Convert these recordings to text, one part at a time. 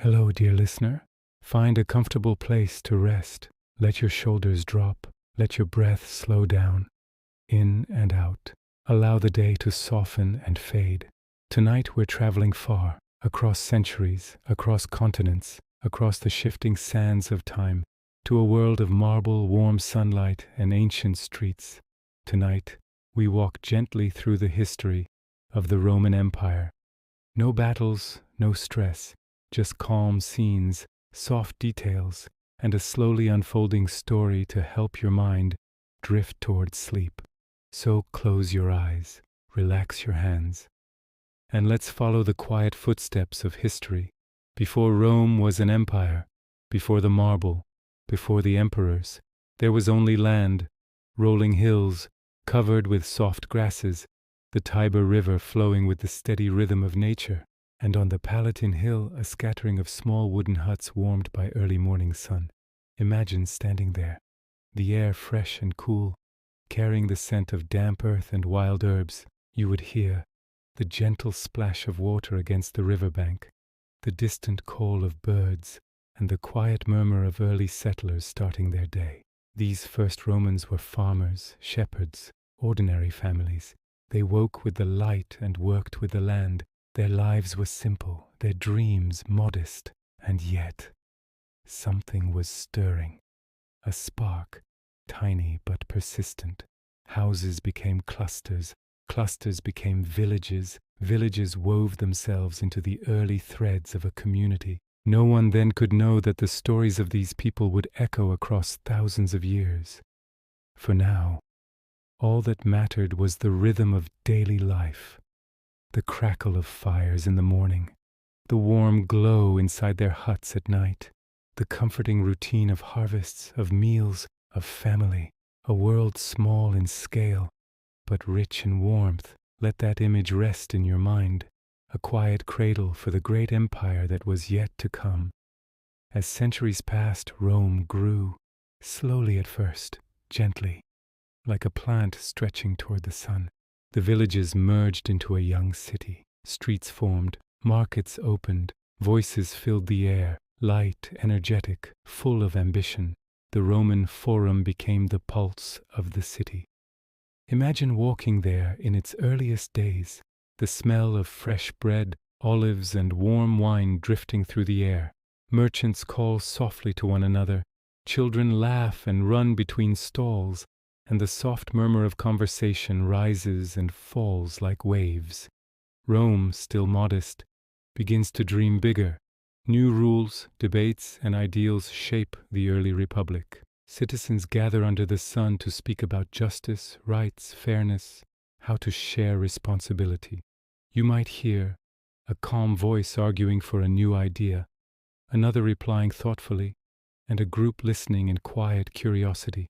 Hello, dear listener. Find a comfortable place to rest. Let your shoulders drop. Let your breath slow down, in and out. Allow the day to soften and fade. Tonight we're traveling far, across centuries, across continents, across the shifting sands of time, to a world of marble, warm sunlight, and ancient streets. Tonight we walk gently through the history of the Roman Empire. No battles, no stress, just calm scenes, soft details, and a slowly unfolding story to help your mind drift towards sleep. So close your eyes, relax your hands, and let's follow the quiet footsteps of history. Before Rome was an empire, before the marble, before the emperors, there was only land, rolling hills, covered with soft grasses, the Tiber River flowing with the steady rhythm of nature, and on the Palatine Hill a scattering of small wooden huts warmed by early morning sun. Imagine standing there, the air fresh and cool, carrying the scent of damp earth and wild herbs. You would hear the gentle splash of water against the riverbank, the distant call of birds, and the quiet murmur of early settlers starting their day. These first Romans were farmers, shepherds, ordinary families. They woke with the light and worked with the land. Their lives were simple, their dreams modest, and yet something was stirring. A spark, tiny but persistent. Houses became clusters, clusters became villages, villages wove themselves into the early threads of a community. No one then could know that the stories of these people would echo across thousands of years. For now, all that mattered was the rhythm of daily life. The crackle of fires in the morning, the warm glow inside their huts at night, the comforting routine of harvests, of meals, of family, a world small in scale, but rich in warmth. Let that image rest in your mind, a quiet cradle for the great empire that was yet to come. As centuries passed, Rome grew, slowly at first, gently, like a plant stretching toward the sun. The villages merged into a young city. Streets formed, markets opened, voices filled the air, light, energetic, full of ambition. The Roman Forum became the pulse of the city. Imagine walking there in its earliest days, the smell of fresh bread, olives, and warm wine drifting through the air. Merchants call softly to one another, children laugh and run between stalls, and the soft murmur of conversation rises and falls like waves. Rome, still modest, begins to dream bigger. New rules, debates, and ideals shape the early republic. Citizens gather under the sun to speak about justice, rights, fairness, how to share responsibility. You might hear a calm voice arguing for a new idea, another replying thoughtfully, and a group listening in quiet curiosity.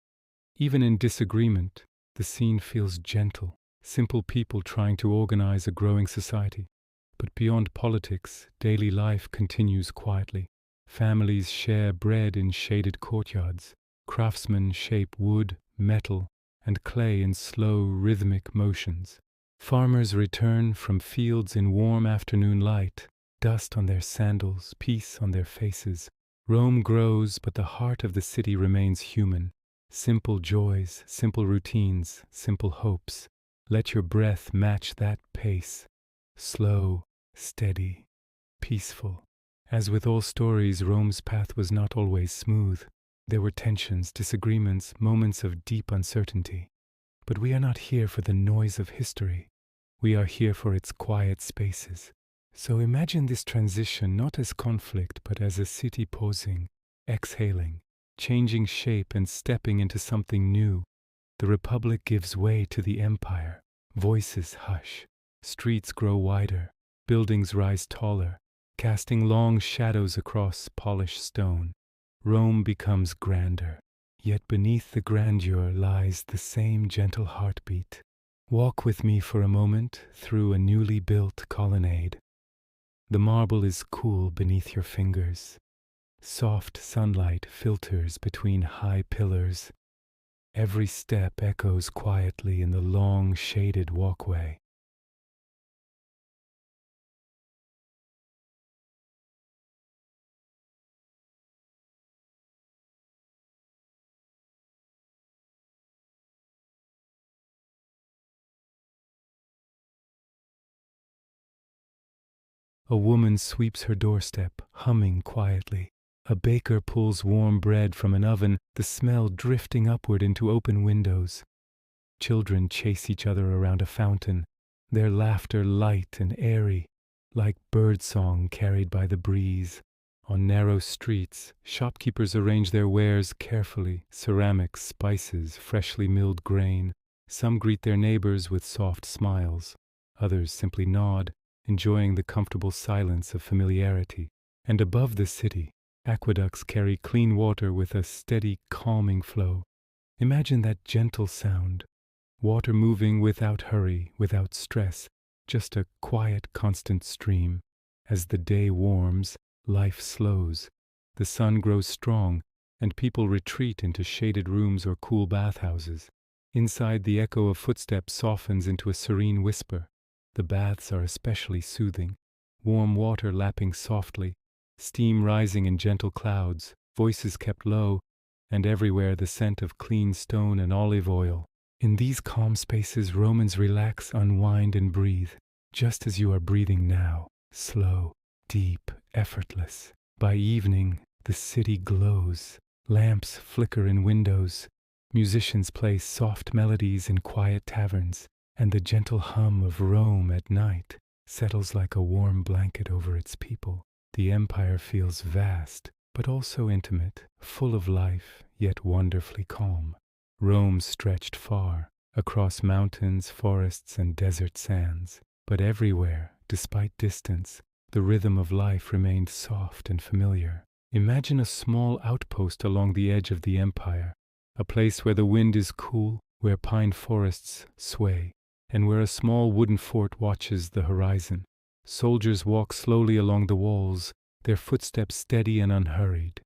Even in disagreement, the scene feels gentle, simple people trying to organize a growing society. But beyond politics, daily life continues quietly. Families share bread in shaded courtyards. Craftsmen shape wood, metal, and clay in slow, rhythmic motions. Farmers return from fields in warm afternoon light, dust on their sandals, peace on their faces. Rome grows, but the heart of the city remains human. Simple joys, simple routines, simple hopes. Let your breath match that pace. Slow, steady, peaceful. As with all stories, Rome's path was not always smooth. There were tensions, disagreements, moments of deep uncertainty. But we are not here for the noise of history. We are here for its quiet spaces. So imagine this transition not as conflict, but as a city pausing, exhaling, changing shape and stepping into something new. The Republic gives way to the Empire. Voices hush. Streets grow wider. Buildings rise taller, casting long shadows across polished stone. Rome becomes grander. Yet beneath the grandeur lies the same gentle heartbeat. Walk with me for a moment through a newly built colonnade. The marble is cool beneath your fingers. Soft sunlight filters between high pillars. Every step echoes quietly in the long, shaded walkway. A woman sweeps her doorstep, humming quietly. A baker pulls warm bread from an oven, the smell drifting upward into open windows. Children chase each other around a fountain, their laughter light and airy, like birdsong carried by the breeze. On narrow streets, shopkeepers arrange their wares carefully, ceramics, spices, freshly milled grain. Some greet their neighbors with soft smiles. Others simply nod, enjoying the comfortable silence of familiarity. And above the city, aqueducts carry clean water with a steady, calming flow. Imagine that gentle sound. Water moving without hurry, without stress, just a quiet, constant stream. As the day warms, life slows. The sun grows strong, and people retreat into shaded rooms or cool bathhouses. Inside, the echo of footsteps softens into a serene whisper. The baths are especially soothing. Warm water lapping softly, steam rising in gentle clouds, voices kept low, and everywhere the scent of clean stone and olive oil. In these calm spaces, Romans relax, unwind, and breathe, just as you are breathing now, slow, deep, effortless. By evening, the city glows. Lamps flicker in windows. Musicians play soft melodies in quiet taverns, and the gentle hum of Rome at night settles like a warm blanket over its people. The empire feels vast, but also intimate, full of life, yet wonderfully calm. Rome stretched far, across mountains, forests, and desert sands. But everywhere, despite distance, the rhythm of life remained soft and familiar. Imagine a small outpost along the edge of the empire, a place where the wind is cool, where pine forests sway, and where a small wooden fort watches the horizon. Soldiers walk slowly along the walls, their footsteps steady and unhurried.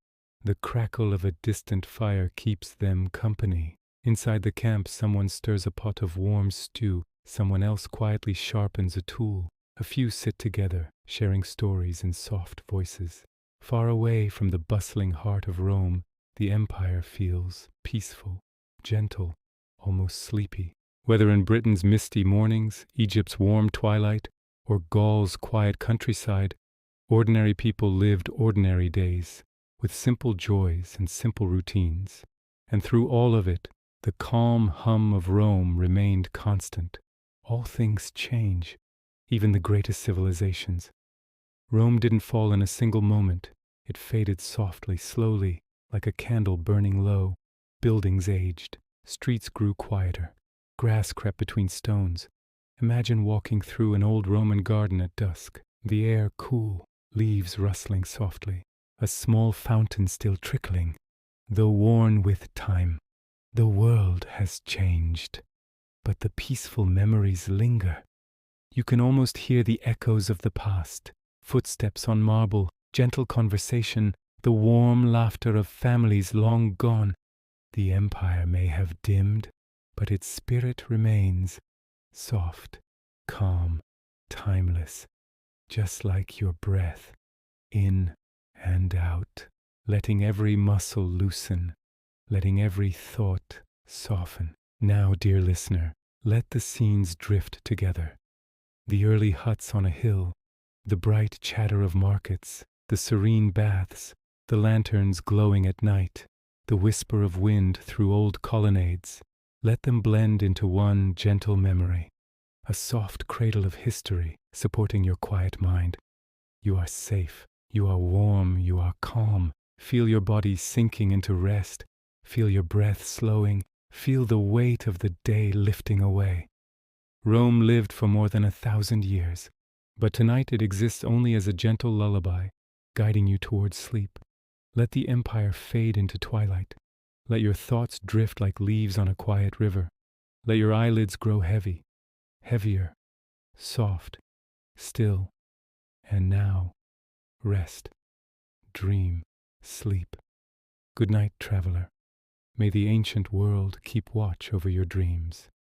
The crackle of a distant fire keeps them company. Inside the camp, someone stirs a pot of warm stew, someone else quietly sharpens a tool. A few sit together, sharing stories in soft voices. Far away from the bustling heart of Rome, the empire feels peaceful, gentle, almost sleepy. Whether in Britain's misty mornings, Egypt's warm twilight, or Gaul's quiet countryside, ordinary people lived ordinary days, with simple joys and simple routines. And through all of it, the calm hum of Rome remained constant. All things change, even the greatest civilizations. Rome didn't fall in a single moment. It faded softly, slowly, like a candle burning low. Buildings aged. Streets grew quieter. Grass crept between stones. Imagine walking through an old Roman garden at dusk. The air cool, leaves rustling softly. A small fountain still trickling, though worn with time. The world has changed, but the peaceful memories linger. You can almost hear the echoes of the past, footsteps on marble, gentle conversation, the warm laughter of families long gone. The empire may have dimmed, but its spirit remains, soft, calm, timeless, just like your breath, in and out, letting every muscle loosen, letting every thought soften. Now, dear listener, let the scenes drift together. The early huts on a hill, the bright chatter of markets, the serene baths, the lanterns glowing at night, the whisper of wind through old colonnades. Let them blend into one gentle memory, a soft cradle of history supporting your quiet mind. You are safe, you are warm, you are calm. Feel your body sinking into rest. Feel your breath slowing. Feel the weight of the day lifting away. Rome lived for more than 1,000 years, but tonight it exists only as a gentle lullaby, guiding you towards sleep. Let the empire fade into twilight. Let your thoughts drift like leaves on a quiet river. Let your eyelids grow heavy, heavier, soft, still. And now, rest, dream, sleep. Good night, traveler. May the ancient world keep watch over your dreams.